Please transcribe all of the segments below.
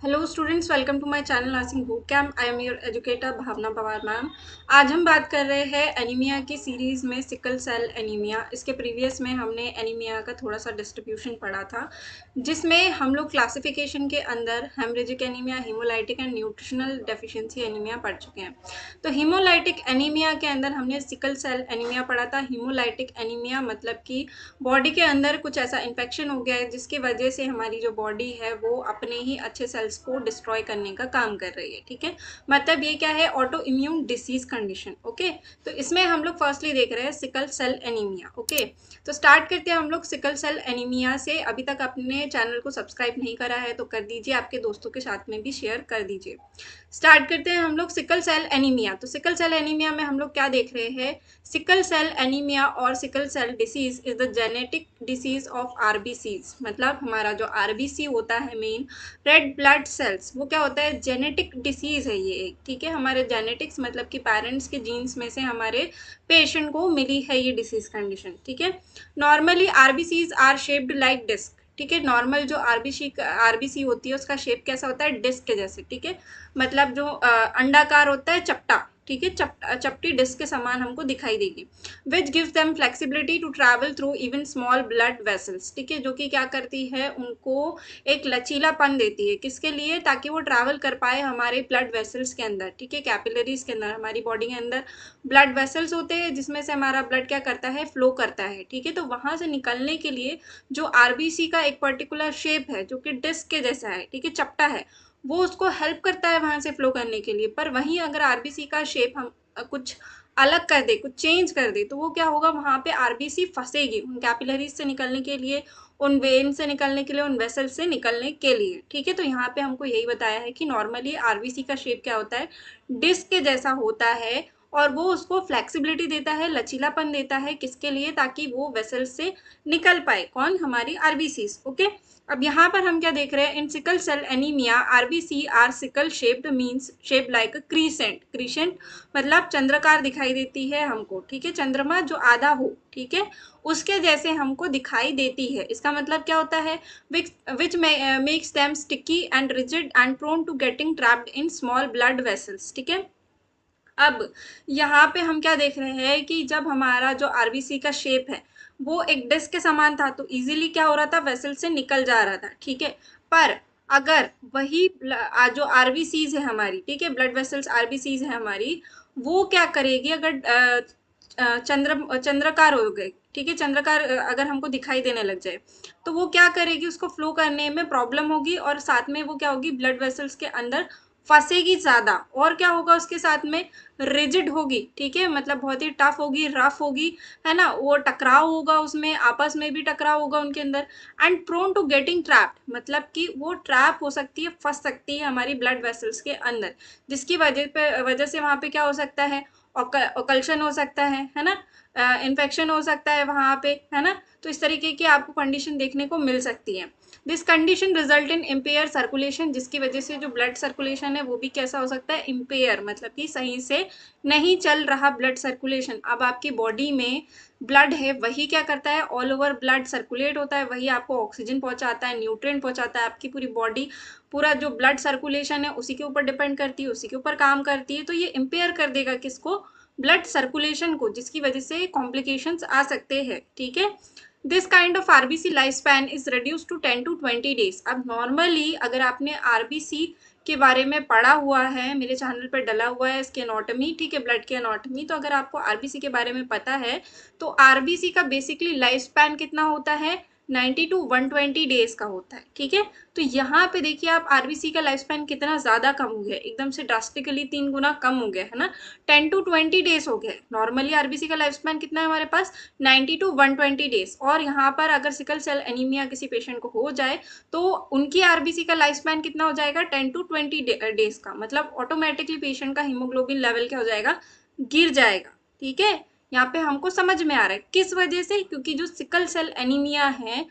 Hello students, welcome to my channel nursing book camp. I am your educator Bhavna Pawar ma'am. आज हम बात कर रहे हैं एनीमिया की सीरीज़ में सिकल सेल एनीमिया। इसके प्रीवियस में हमने एनीमिया का थोड़ा सा डिस्ट्रीब्यूशन पढ़ा था, जिसमें हम लोग क्लासिफिकेशन के अंदर haemorrhagic anaemia, haemolytic and nutritional deficiency anaemia पढ़ चुके हैं। तो हीमोलाइटिक एनीमिया के अंदर हमने सिकल सेल एनीमिया पढ़ा था। हीमोलाइटिक एनीमिया मतलब कि बॉडी के अंदर कुछ ऐसा इन्फेक्शन हो गया है जिसकी वजह से हमारी जो बॉडी है वो अपने ही अच्छे सेल्स को डिस्ट्रॉय करने का काम कर रही है। ठीक है, मतलब ये क्या है, auto immune disease condition. Okay, तो इसमें हम लोग फर्स्टली देख रहे हैं सिकल सेल एनीमिया। ओके, तो स्टार्ट करते हैं हम लोग सिकल सेल एनीमिया से। अभी तक आपने चैनल को सब्सक्राइब नहीं करा है तो कर दीजिए, आपके दोस्तों के साथ में भी शेयर कर दीजिए। स्टार्ट करते हैं हम लोग सिकल सेल एनीमिया। तो सिकल सेल एनीमिया में हम लोग क्या देख रहे हैं, सिकल सेल एनीमिया और sickle cell disease is the genetic disease of RBCs. मतलब हमारा जो आरबीसी होता है मेन रेड ब्लड सेल्स, वो क्या होता है, जेनेटिक डिसीज है ये एक। ठीक है, हमारे जेनेटिक्स मतलब कि पेरेंट्स के जीन्स में से हमारे पेशेंट को मिली है ये डिसीज कंडीशन। ठीक है, normally RBCs are shaped like disc. ठीक है, नॉर्मल जो आरबीसी होती है उसका शेप कैसा होता है, डिस्क के जैसे। ठीक है, मतलब जो अंडाकार होता है, चपटा। ठीक है, चपटी डिस्क के समान हमको दिखाई देगी। Which gives them flexibility to travel through even small blood vessels. ठीक है, जो कि क्या करती है, उनको एक लचीलापन देती है। किसके लिए, ताकि वो ट्रैवल कर पाए हमारे ब्लड वेसल्स के अंदर। ठीक है, कैपिलरीज के अंदर, हमारी बॉडी के अंदर ब्लड वेसल्स होते हैं जिसमें से हमारा ब्लड क्या करता है, फ्लो करता है। ठीक है, तो वहां से निकलने के लिए जो आरबीसी का एक पर्टिकुलर शेप है जो कि डिस्क के जैसा है, ठीक है, चपटा है, वो उसको हेल्प करता है वहां से फ्लो करने के लिए। पर वहीं अगर आरबीसी का शेप हम कुछ अलग कर दे, कुछ चेंज कर दे, तो वो क्या होगा, वहां पे आरबीसी फंसेगी उन कैपिलरीज से निकलने के लिए, उन वेन से निकलने के लिए, उन वेसल से निकलने के लिए। ठीक है, तो यहाँ पे हमको यही बताया है कि नॉर्मली आरबीसी का शेप क्या होता है, डिस्क के जैसा होता है, और वो उसको फ्लेक्सिबिलिटी देता है, लचीलापन देता है। किसके लिए, ताकि वो वेसल से निकल पाए, कौन, हमारी आरबीसीज। ओके, अब यहाँ पर हम क्या देख रहे हैं, in sickle cell anaemia RBC are sickle shaped, means shape like a crescent. Crescent मतलब चंद्रकार दिखाई देती है हमको। ठीक है, चंद्रमा जो आधा हो, ठीक है, उसके जैसे हमको दिखाई देती है। इसका मतलब क्या होता है, which makes them sticky and rigid and prone to getting trapped in small blood vessels. ठीक है, अब यहाँ पे हम क्या देख रहे हैं कि जब हमारा जो आरबीसी का शेप है वो एक डिस्क के समान था तो इजीली क्या हो रहा था, वेसल से निकल जा रहा था। ठीक है, पर अगर वही जो आरबीसीज है हमारी, ठीक है, ब्लड वेसल्स आरबीसीज है हमारी, वो क्या करेगी, अगर चंद्रकार हो गए, ठीक है, चंद्रकार अगर हमको दिखाई देने लग जाए, तो वो क्या करेगी, उसको फ्लो करने में प्रॉब्लम होगी, और साथ में वो क्या होगी, ब्लड वेसल्स के अंदर फंसेगी ज्यादा। और क्या होगा उसके साथ में, रिजिड होगी। ठीक है, मतलब बहुत ही टफ होगी, रफ होगी, है ना, वो टकराव होगा, उसमें आपस में भी टकराव होगा उनके अंदर। And prone to getting trapped, मतलब कि वो ट्रैप हो सकती है, फंस सकती है हमारी ब्लड वेसल्स के अंदर, जिसकी वजह से वहां पे क्या हो सकता है, ऑकल्शन हो सकता है ना, इन्फेक्शन हो सकता है वहां पे, है ना। तो इस तरीके की आपको कंडीशन देखने को मिल सकती है। This condition result in empire circulation, जिसकी वजह से जो ब्लड सर्कुलेशन है वो भी कैसा हो सकता है, इम्पेयर, मतलब कि सही से नहीं चल रहा ब्लड सर्कुलेशन। अब आपकी बॉडी में ब्लड है, वही क्या करता है, ऑल ओवर ब्लड सर्कुलेट होता है, वही आपको ऑक्सीजन पहुंचाता है, न्यूट्रिएंट पहुंचाता है। आपकी पूरी बॉडी, पूरा जो ब्लड सर्कुलेशन है उसी के ऊपर डिपेंड करती है, उसी के ऊपर काम करती है। तो ये इम्पेयर कर देगा किसको, ब्लड सर्कुलेशन को, जिसकी वजह से कॉम्प्लिकेशंस आ सकते हैं। ठीक है, this kind of RBC life span is reduce to 10 to 20 days। अब नॉर्मली अगर आपने आरबीसी के बारे में पढ़ा हुआ है, मेरे चैनल पर डला हुआ है इसके एनाटॉमी, ठीक है, ब्लड की एनाटॉमी, तो अगर आपको आरबीसी के बारे में पता है तो आरबीसी का बेसिकली लाइफ स्पैन कितना होता है, 90 to 120 days का होता है। ठीक है, तो यहाँ पे देखिए आप, आरबीसी का लाइफ स्पैन कितना ज्यादा कम हो गया, एकदम से ड्रास्टिकली 3 गुना कम हो गया, है ना, 10 to 20 days हो गया। नॉर्मली आरबीसी का लाइफ स्पैन कितना है हमारे पास, 90 to 120 days। और यहाँ पर अगर सिकल सेल एनीमिया किसी पेशेंट को हो जाए तो उनकी आरबीसी का लाइफ स्पैन कितना हो जाएगा, 10 to 20 days का। मतलब ऑटोमेटिकली पेशेंट का हीमोग्लोबिन लेवल क्या हो जाएगा, गिर जाएगा। ठीक है, यहाँ पे हमको समझ में आ रहा है किस वजह से, क्योंकि जो सिकल सेल एनीमिया है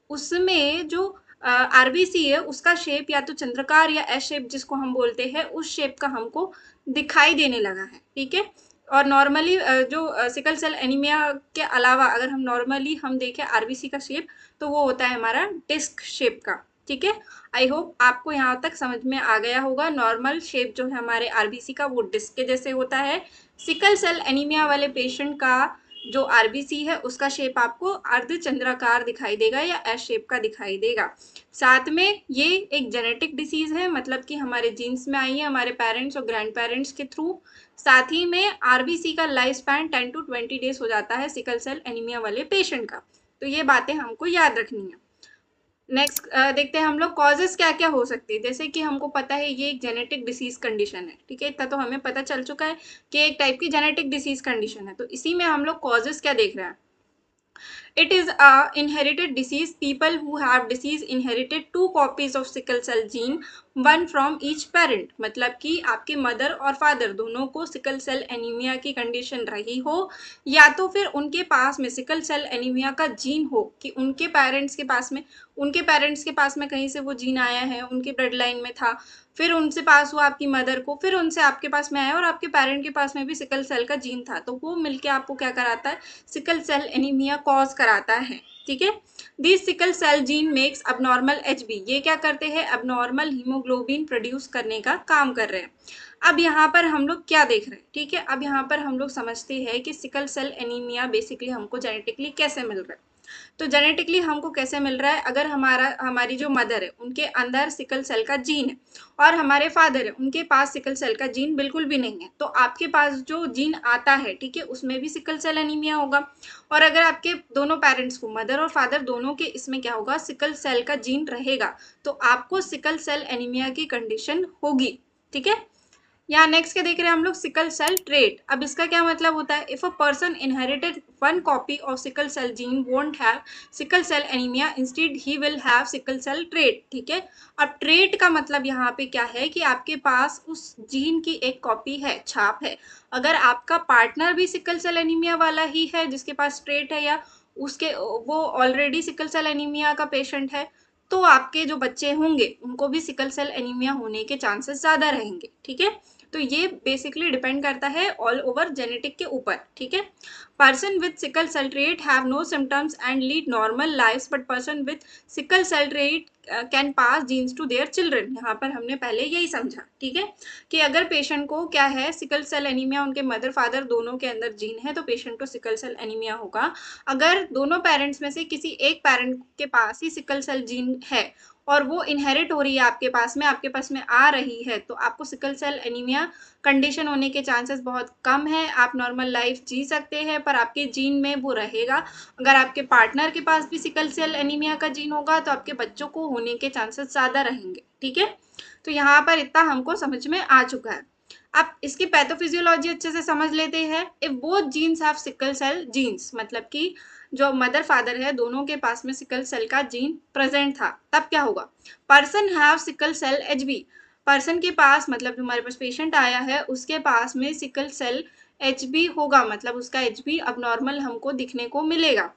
उसमें जो आरबीसी है उसका शेप या तो चंद्रकार या एस शेप जिसको हम बोलते हैं, उस शेप का हमको दिखाई देने लगा है। ठीक है, और नॉर्मली जो सिकल सेल एनीमिया के अलावा अगर हम नॉर्मली हम देखें आरबीसी का शेप, तो वो होता है हमारा डिस्क शेप का। ठीक है। आई होप आपको यहाँ तक समझ में आ गया होगा। नॉर्मल शेप जो है हमारे आरबीसी का वो डिस्क के जैसे होता है। सिकल सेल एनीमिया वाले पेशेंट का जो आरबीसी है उसका शेप आपको अर्धचंद्राकार दिखाई देगा या एस शेप का दिखाई देगा। साथ में ये एक जेनेटिक डिसीज है, मतलब कि हमारे जीन्स में आई है, हमारे पेरेंट्स और ग्रैंड पेरेंट्स के थ्रू। साथ ही में आरबीसी का लाइफ स्पैन 10 to 20 डेज हो जाता है सिकल सेल एनीमिया वाले पेशेंट का। तो ये बातें हमको याद रखनी है। नेक्स्ट देखते हैं हम लोग कॉजेस क्या क्या हो सकती है। जैसे कि हमको पता है ये एक जेनेटिक डिसीज कंडीशन है, ठीक है, इतना तो हमें पता चल चुका है कि एक टाइप की जेनेटिक डिसीज कंडीशन है। तो इसी में हम लोग कॉजेस क्या देख रहे हैं। It is a inherited disease. People who have disease inherited 2 copies of sickle cell gene, one from each parent. मतलब कि आपके मदर और फादर दोनों को सिकल सेल एनीमिया की कंडीशन रही हो, या तो फिर उनके पास में सिकल सेल एनीमिया का जीन हो कि उनके पेरेंट्स के पास में कहीं से वो जीन आया है, उनके ब्लड लाइन में था, फिर उनसे पास हुआ आपकी मदर को, फिर उनसे आपके पास में आया और आपके पेरेंट के पास में भी सिकल सेल का जीन था, तो वो मिलके आपको क्या कराता है, सिकल सेल एनीमिया कॉज कराता है। ठीक है। This sickle cell gene makes abnormal Hb, ये क्या करते हैं, अबनॉर्मल हीमोग्लोबिन प्रोड्यूस करने का काम कर रहे हैं। अब यहाँ पर हम लोग क्या देख रहे हैं, ठीक है, अब यहाँ पर हम लोग समझते हैं कि सिकल सेल एनीमिया बेसिकली हमको जेनेटिकली कैसे मिल रहा है। तो जेनेटिकली हमको कैसे मिल रहा है, अगर हमारी जो मदर है उनके अंदर सिकल सेल का जीन है और हमारे फादर है उनके पास सिकल सेल का जीन बिल्कुल भी नहीं है, तो आपके पास जो जीन आता है, ठीक है, उसमें भी सिकल सेल एनीमिया होगा। और अगर आपके दोनों पेरेंट्स को, मदर और फादर दोनों के, इसमें क्या होगा, सिकल सेल का जीन रहेगा, तो आपको सिकल सेल एनीमिया की कंडीशन होगी। ठीक है। यहाँ नेक्स्ट क्या देख रहे हैं हम लोग, सिकल सेल ट्रेट। अब इसका क्या मतलब होता है, if a person inherited 1 copy of sickle cell gene won't have sickle cell anaemia, instead he will have sickle cell trait. ठीक है। अब ट्रेट का मतलब यहाँ पे क्या है कि आपके पास उस जीन की एक कॉपी है, छाप है। अगर आपका पार्टनर भी सिकल सेल एनीमिया वाला ही है जिसके पास ट्रेट है, या उसके वो ऑलरेडी सिकल सेल एनीमिया का पेशेंट है, तो आपके जो बच्चे होंगे उनको भी सिकल सेल एनीमिया होने के चांसेस ज्यादा रहेंगे। ठीक है। तो ये बेसिकली डिपेंड करता है ऑल ओवर जेनेटिक के ऊपर। ठीक है। Person with sickle cell trait have no symptoms and lead normal life, but person with sickle cell trait can pass genes to their children. यहाँ पर हमने पहले यही समझा, ठीक है, कि अगर पेशेंट को क्या है, सिकल सेल एनीमिया, उनके मदर फादर दोनों के अंदर जीन है, तो पेशेंट को सिकल सेल एनीमिया होगा। अगर दोनों पेरेंट्स में से किसी एक पेरेंट के पास ही सिकल सेल जीन है और वो इनहेरिट हो रही है आपके पास में आ रही है, तो आपको सिकल सेल एनीमिया कंडीशन होने के चांसेस बहुत कम है। आप नॉर्मल लाइफ जी सकते हैं, पर आपके जीन में वो रहेगा। अगर आपके पार्टनर के पास भी सिकल सेल एनीमिया का जीन होगा तो आपके बच्चों को होने के चांसेस ज़्यादा रहेंगे। ठीक है। तो यहाँ पर इतना हमको समझ में आ चुका है। अब इसकी पैथोफिजियोलॉजी अच्छे से समझ लेते हैं। If both genes have sickle cell genes, मतलब कि जो मदर फादर है दोनों के पास में सिकल सेल का जीन प्रेजेंट था, तब क्या होगा, person have sickle cell Hb. Person के पास, मतलब जो हमारे पास पेशेंट आया है उसके पास में सिकल सेल एचबी होगा, मतलब उसका एचबी अब नॉर्मल हमको दिखने को मिलेगा।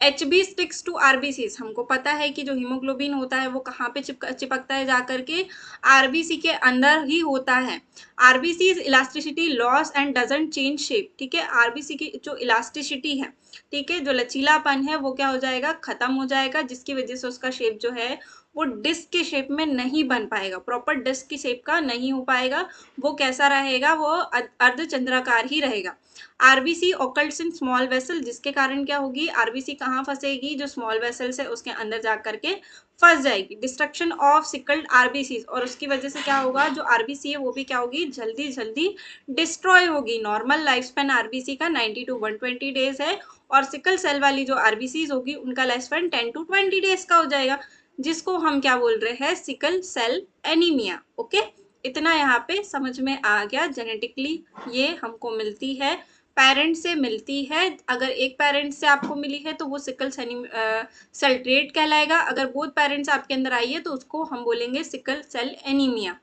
एचबी स्टिक्स टू आरबीसी, हमको पता है कि जो हीमोग्लोबिन होता है वो कहाँ पे चिपकता है, जाकर के आरबीसी के अंदर ही होता है। RBC elasticity loss and doesn't change shape. ठीक है। आरबीसी की जो इलास्टिसिटी है, ठीक है, जो लचीलापन है, वो क्या हो जाएगा, खत्म हो जाएगा, जिसकी वजह से उसका शेप जो है वो डिस्क के शेप में नहीं बन पाएगा, प्रॉपर डिस्क की शेप का नहीं हो पाएगा। वो कैसा रहेगा, वो अर्धचंद्राकार ही रहेगा। आरबीसी ऑकल्ट्स इन स्मॉल वेसल, जिसके कारण क्या होगी, आरबीसी कहाँ फंसेगी, जो स्मॉल वेसल्स है उसके अंदर जा करके फंस जाएगी। डिस्ट्रक्शन ऑफ सिकल्ड आरबीसी, और उसकी वजह से क्या होगा, जो आरबीसी है वो भी क्या होगी, जल्दी जल्दी डिस्ट्रॉय होगी। नॉर्मल लाइफ स्पैन आरबीसी का 90 to 120 डेज है, और सिकल सेल वाली जो आरबीसी होगी उनका लाइफ स्पैन 10 to 20 डेज का हो जाएगा, जिसको हम क्या बोल रहे हैं, सिकल सेल एनीमिया। ओके। इतना यहाँ पे समझ में आ गया। जेनेटिकली ये हमको मिलती है, पेरेंट से मिलती है। अगर एक पेरेंट से आपको मिली है तो वो सिकल सेल ट्रेट कहलाएगा। अगर बोथ पेरेंट्स आपके अंदर आई है तो उसको हम बोलेंगे सिकल सेल एनीमिया।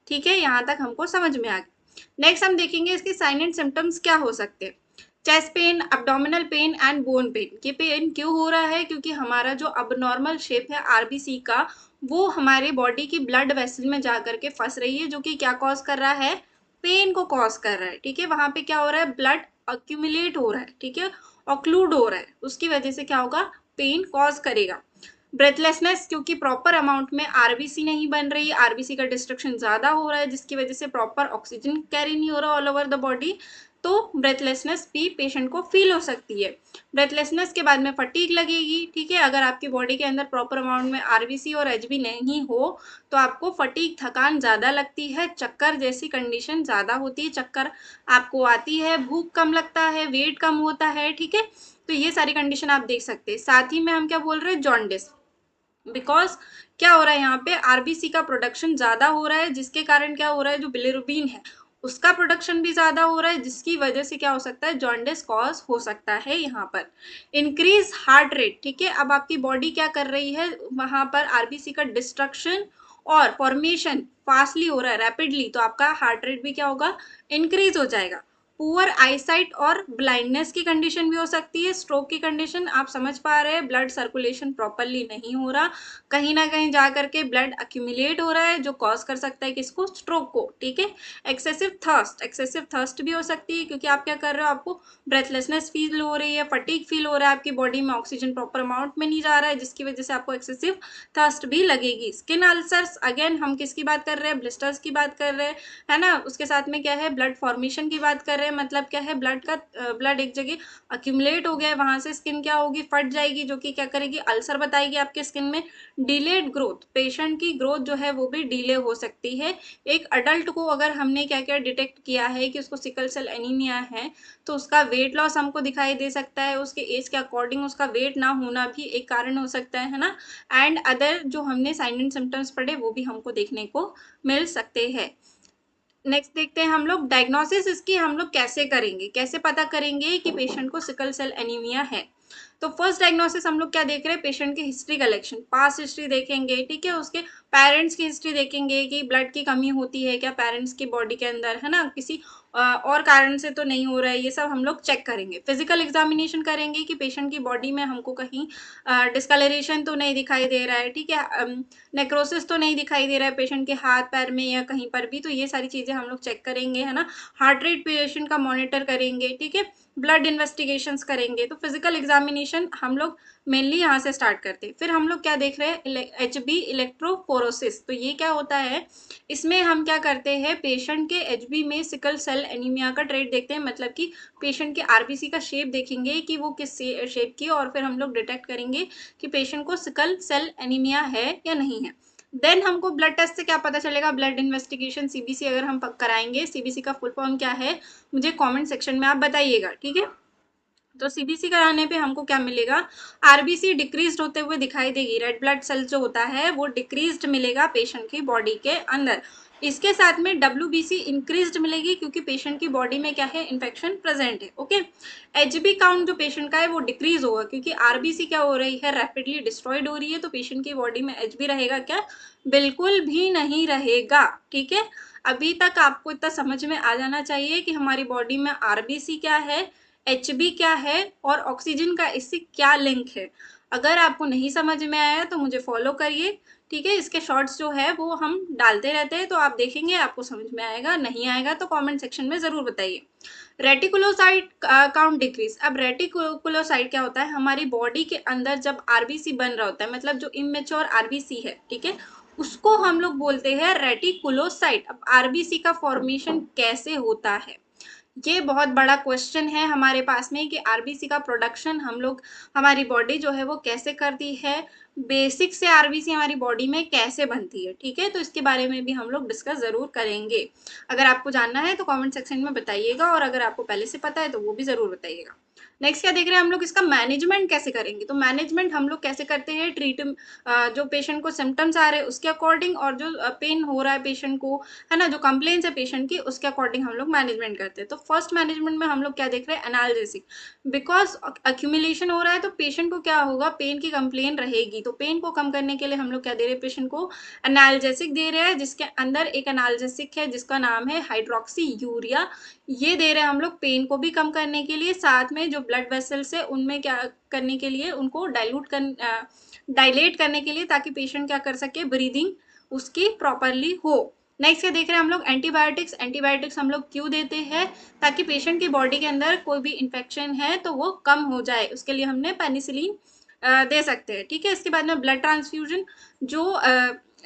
ठीक है। यहाँ तक हमको समझ में आ गया। नेक्स्ट हम देखेंगे इसके साइन एंड सिम्टम्स क्या हो सकते हैं। Chest pain, abdominal pain and bone pain. ये पेन क्यों हो रहा है, क्योंकि हमारा जो अबनॉर्मल शेप है आरबीसी का, वो हमारे बॉडी की ब्लड वेसल में जाकर के फंस रही है, जो कि क्या कॉज कर रहा है, पेन को कॉज कर रहा है। ठीक है। वहां पे क्या हो रहा है, ब्लड अक्यूमुलेट हो रहा है, ठीक है, ऑक्लूड हो रहा है, उसकी वजह से क्या होगा, पेन कॉज करेगा। ब्रेथलेसनेस क्योंकि प्रॉपर अमाउंट में आरबीसी नहीं बन रही, आरबीसी का डिस्ट्रक्शन ज़्यादा हो रहा है जिसकी वजह से प्रॉपर ऑक्सीजन कैरी नहीं हो रहा ऑल ओवर द बॉडी, तो ब्रेथलेसनेस भी पेशेंट को फील हो सकती है। ब्रेथलेसनेस के बाद में फटीग लगेगी, ठीक है। अगर आपकी बॉडी के अंदर प्रॉपर अमाउंट में आरबीसी और एचबी नहीं हो तो आपको फटीग, थकान ज़्यादा लगती है, चक्कर जैसी कंडीशन ज़्यादा होती है, चक्कर आपको आती है, भूख कम लगता है, वेट कम होता है, ठीक है। तो ये सारी कंडीशन आप देख सकते हैं। साथ ही में हम क्या बोल रहे हैं, जॉन्डिस, बिकॉज क्या हो रहा है यहाँ पे आरबीसी का प्रोडक्शन ज्यादा हो रहा है जिसके कारण क्या हो रहा है, जो बिलिरुबिन है उसका प्रोडक्शन भी ज्यादा हो रहा है जिसकी वजह से क्या हो सकता है, जॉन्डिस कॉज हो सकता है। यहाँ पर इंक्रीज हार्ट रेट, ठीक है। अब आपकी बॉडी क्या कर रही है, वहां पर आरबीसी का डिस्ट्रक्शन और फॉर्मेशन फास्टली हो रहा है, रैपिडली, तो आपका हार्ट रेट भी क्या होगा, इंक्रीज हो जाएगा। पुअर आईसाइट और ब्लाइंडनेस की कंडीशन भी हो सकती है, स्ट्रोक की कंडीशन, आप समझ पा रहे हैं, ब्लड सर्कुलेशन प्रॉपरली नहीं हो रहा, कहीं ना कहीं जा करके ब्लड अक्यूमुलेट हो रहा है जो कॉज कर सकता है किसको, स्ट्रोक को, ठीक है। एक्सेसिव थर्स्ट भी हो सकती है क्योंकि आप क्या कर रहे हो, आपको ब्रेथलेसनेस फील हो रही है, फटीग फील हो रहा है, आपकी बॉडी में ऑक्सीजन प्रॉपर अमाउंट में नहीं जा रहा है जिसकी वजह से आपको एक्सेसिव थर्स्ट भी लगेगी। स्किन अल्सर्स, अगेन हम किसकी बात कर रहे हैं, ब्लिस्टर्स की बात कर रहे हैं, है ना। उसके साथ में क्या है, ब्लड फॉर्मेशन की बात कर रहे हैं, मतलब क्या है, ब्लड एक जगह अक्यूमुलेट हो गया है, वहां से स्किन क्या होगी, फट जाएगी, जो कि क्या करेगी, अल्सर बताएगी आपके स्किन में। डिलेड ग्रोथ, पेशेंट की ग्रोथ जो है वो भी डिले हो सकती है। एक अडल्ट को अगर हमने क्या क्या डिटेक्ट किया है कि उसको सिकल सेल एनीमिया है तो उसका वेट लॉस हमको दिखाई दे सकता है, उसके एज के अकॉर्डिंग उसका वेट ना होना भी एक कारण हो सकता है ना। एंड अदर जो हमने साइन एंड सिम्टम्स पढ़े वो भी हमको देखने को मिल सकते हैं। नेक्स्ट देखते हैं हम लोग डायग्नोसिस, इसकी हम लोग कैसे करेंगे, कैसे पता करेंगे कि पेशेंट को सिकल सेल एनीमिया है। तो फर्स्ट डायग्नोसिस हम लोग क्या देख रहे हैं, पेशेंट की हिस्ट्री कलेक्शन, पास्ट हिस्ट्री देखेंगे, ठीक है। उसके पेरेंट्स की हिस्ट्री देखेंगे कि ब्लड की कमी होती है क्या पेरेंट्स की बॉडी के अंदर, है ना, किसी और कारण से तो नहीं हो रहा है, ये सब हम लोग चेक करेंगे। फिजिकल एग्जामिनेशन करेंगे कि पेशेंट की बॉडी में हमको कहीं डिस्कलरेशन तो नहीं दिखाई दे रहा है, ठीक है, नेक्रोसिस तो नहीं दिखाई दे रहा है पेशेंट के हाथ पैर में या कहीं पर भी, तो ये सारी चीजें हम लोग चेक करेंगे, है ना। हार्ट रेट पेशेंट का मॉनिटर करेंगे, ठीक है। ब्लड इन्वेस्टिगेशंस करेंगे। तो फिजिकल एग्जामिनेशन हम लोग मेनली यहाँ से स्टार्ट करते हैं। फिर हम लोग क्या देख रहे हैं, एचबी इलेक्ट्रोफोरोसिस, तो ये क्या होता है, इसमें हम क्या करते हैं, पेशेंट के एचबी में सिकल सेल एनीमिया का ट्रेट देखते हैं, मतलब कि पेशेंट के आरबीसी का शेप देखेंगे कि वो किस शेप की, और फिर हम लोग डिटेक्ट करेंगे कि पेशेंट को सिकल सेल एनीमिया है या नहीं है। देन हमको ब्लड टेस्ट से क्या पता चलेगा, ब्लड इन्वेस्टिगेशन सीबीसी अगर हम कराएंगे, सीबीसी का फुल फॉर्म क्या है मुझे कमेंट सेक्शन में आप बताइएगा, ठीक है। तो सीबीसी कराने पे हमको क्या मिलेगा, आरबीसी डिक्रीज होते हुए दिखाई देगी, रेड ब्लड सेल जो होता है वो डिक्रीज्ड मिलेगा पेशेंट की बॉडी के अंदर। इसके साथ में डब्ल्यूबीसी इंक्रीज्ड मिलेगी क्योंकि पेशेंट की बॉडी में क्या है, इन्फेक्शन प्रेजेंट है, ओके। एचबी काउंट जो पेशेंट का है वो डिक्रीज होगा क्योंकि आरबीसी क्या हो रही है, रैपिडली डिस्ट्रॉयड हो रही है, तो पेशेंट की बॉडी में एचबी रहेगा क्या, बिल्कुल भी नहीं रहेगा, ठीक है। अभी तक आपको इतना समझ में आ जाना चाहिए कि हमारी बॉडी में आरबीसी क्या है, एचबी क्या है और ऑक्सीजन का इससे क्या लिंक है। अगर आपको नहीं समझ में आया तो मुझे फॉलो करिए, ठीक है। इसके शॉर्ट्स जो है वो हम डालते रहते हैं तो आप देखेंगे आपको समझ में आएगा, नहीं आएगा तो कमेंट सेक्शन में जरूर बताइए। रेटिकुलोसाइट काउंट डिक्रीज, अब रेटिकुलोसाइट क्या होता है, हमारी बॉडी के अंदर जब आरबीसी बन रहा होता है, मतलब जो इमेच्योर आरबीसी है, ठीक है, उसको हम लोग बोलते हैं रेटिकुलोसाइट। अब आरबीसी का फॉर्मेशन कैसे होता है, ये बहुत बड़ा क्वेश्चन है हमारे पास में कि आरबीसी का प्रोडक्शन हम लोग, हमारी बॉडी जो है वो कैसे करती है, बेसिक से आरबीसी हमारी बॉडी में कैसे बनती है, ठीक है। तो इसके बारे में भी हम लोग डिस्कस जरूर करेंगे। अगर आपको जानना है तो कमेंट सेक्शन में बताइएगा और अगर आपको पहले से पता है तो वो भी जरूर बताइएगा। नेक्स्ट क्या देख रहे हैं हम लोग, इसका मैनेजमेंट कैसे करेंगे। तो मैनेजमेंट हम लोग कैसे करते हैं, जो पेशेंट को सिम्टम्स आ रहे हैं उसके अकॉर्डिंग और जो पेन हो रहा है पेशेंट को, है ना, जो कंप्लेंट्स है पेशेंट की उसके अकॉर्डिंग हम लोग मैनेजमेंट करते हैं। तो फर्स्ट मैनेजमेंट में हम लोग क्या देख रहे हैं, एनाल्जेसिक, बिकॉज अक्यूमुलेशन हो रहा है तो पेशेंट को क्या होगा, पेन की कंप्लेन रहेगी, तो पेन को कम करने के लिए हम लोग क्या दे रहे हैं, पेशेंट को एनाल्जेसिक दे रहे हैं, जिसके अंदर एक एनाल्जेसिक है जिसका नाम है हाइड्रोक्सी यूरिया। ये दे रहे हैं हम लोग पेन को भी कम करने के लिए, साथ में जो ब्लड वेसल्स है उनमें क्या करने के लिए, उनको डायलेट करने के लिए, ताकि पेशेंट क्या कर सके, ब्रीदिंग उसकी प्रॉपरली हो। नेक्स्ट क्या देख रहे हैं हम लोग, एंटीबायोटिक्स। एंटीबायोटिक्स हम लोग क्यों देते हैं, ताकि पेशेंट की बॉडी के अंदर कोई भी इन्फेक्शन है तो वो कम हो जाए, उसके लिए हमने पेनिसिलिन दे सकते हैं, ठीक है। इसके बाद में ब्लड ट्रांसफ्यूजन, जो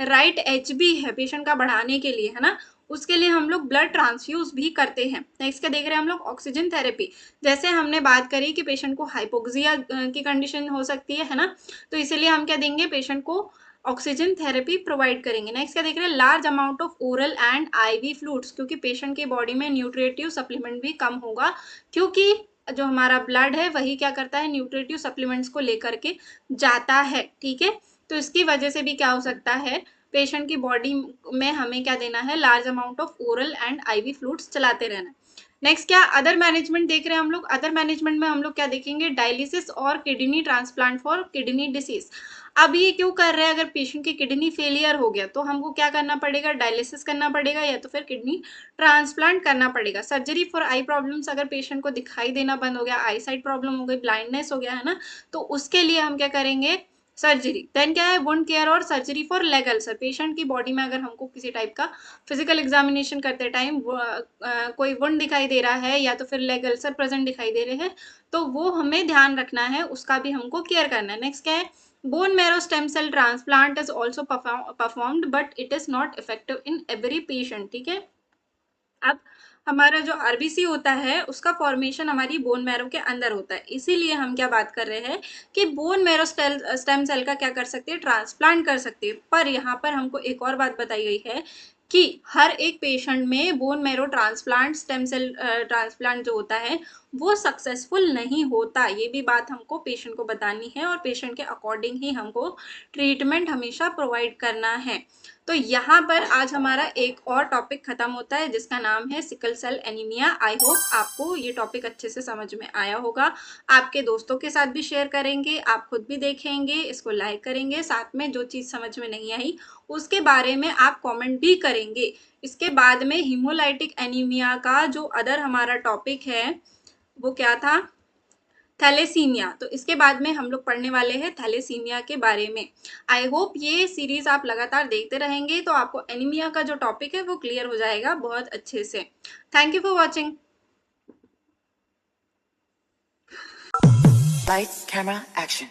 राइट एचबी है पेशेंट का बढ़ाने के लिए, है ना, उसके लिए हम लोग ब्लड ट्रांसफ्यूज भी करते हैं। नेक्स्ट क्या देख रहे हैं हम लोग, ऑक्सीजन थेरेपी। जैसे हमने बात करी कि पेशेंट को हाइपोक्सिया की कंडीशन हो सकती है ना, तो इसीलिए हम क्या देंगे, पेशेंट को ऑक्सीजन थेरेपी प्रोवाइड करेंगे। नेक्स्ट क्या देख रहे हैं, large amount of oral and ivy fluids, क्योंकि पेशेंट की बॉडी में न्यूट्रिटिव सप्लीमेंट भी कम होगा, क्योंकि जो हमारा ब्लड है वही क्या करता है, न्यूट्रिटिव सप्लीमेंट्स को लेकर के जाता है, ठीक है। तो इसकी वजह से भी क्या हो सकता है, पेशेंट की बॉडी में हमें क्या देना है, large amount of oral and ivy fluids चलाते रहना। नेक्स्ट क्या अदर मैनेजमेंट देख रहे हैं हम लोग। अदर मैनेजमेंट में हम लोग क्या देखेंगे, डायलिसिस और kidney transplant for kidney disease. अब ये क्यों कर रहे हैं, अगर पेशेंट की किडनी फेलियर हो गया तो हमको क्या करना पड़ेगा, डायलिसिस करना पड़ेगा या तो फिर किडनी ट्रांसप्लांट करना पड़ेगा। सर्जरी फॉर आई प्रॉब्लम्स, अगर पेशेंट को दिखाई देना बंद हो गया, आई साइट प्रॉब्लम हो गई, ब्लाइंडनेस हो गया, है ना, तो उसके लिए हम क्या करेंगे, सर्जरी। देन क्या है, वुंड केयर और surgery for leg ulcer. Patient की बॉडी में अगर हमको किसी टाइप का फिजिकल एग्जामिनेशन करते टाइम कोई वुंड दिखाई दे रहा है या तो फिर लेग अल्सर प्रेजेंट दिखाई दे रहे हैं, तो वो हमें ध्यान रखना है, उसका भी हमको केयर करना है। नेक्स्ट क्या है, bone marrow stem cell transplant is also performed but it is not effective in every patient, ठीक है। अब हमारा जो आरबीसी होता है उसका फॉर्मेशन हमारी बोन मैरो के अंदर होता है, इसीलिए हम क्या बात कर रहे हैं कि बोन मैरो स्टेम सेल का क्या कर सकते हैं, ट्रांसप्लांट कर सकते हैं। पर यहाँ पर हमको एक और बात बताई गई है कि हर एक पेशेंट में bone marrow transplant stem cell transplant जो होता है वो सक्सेसफुल नहीं होता। ये भी बात हमको पेशेंट को बतानी है और पेशेंट के अकॉर्डिंग ही हमको ट्रीटमेंट हमेशा प्रोवाइड करना है। तो यहाँ पर आज हमारा एक और टॉपिक खत्म होता है जिसका नाम है sickle cell anaemia. I hope आपको ये टॉपिक अच्छे से समझ में आया होगा। आपके दोस्तों के साथ भी शेयर करेंगे, आप खुद भी देखेंगे, इसको लाइक करेंगे, साथ में जो चीज़ समझ में नहीं आई उसके बारे में आप कमेंट भी करेंगे। इसके बाद में हीमोलाइटिक एनीमिया का जो अदर हमारा टॉपिक है वो क्या था, थैलेसीमिया। तो इसके बाद में हम लोग पढ़ने वाले हैं थैलेसीमिया के बारे में। आई होप ये सीरीज आप लगातार देखते रहेंगे तो आपको एनीमिया का जो टॉपिक है वो क्लियर हो जाएगा बहुत अच्छे से। Thank you for watching. Lights, camera, action.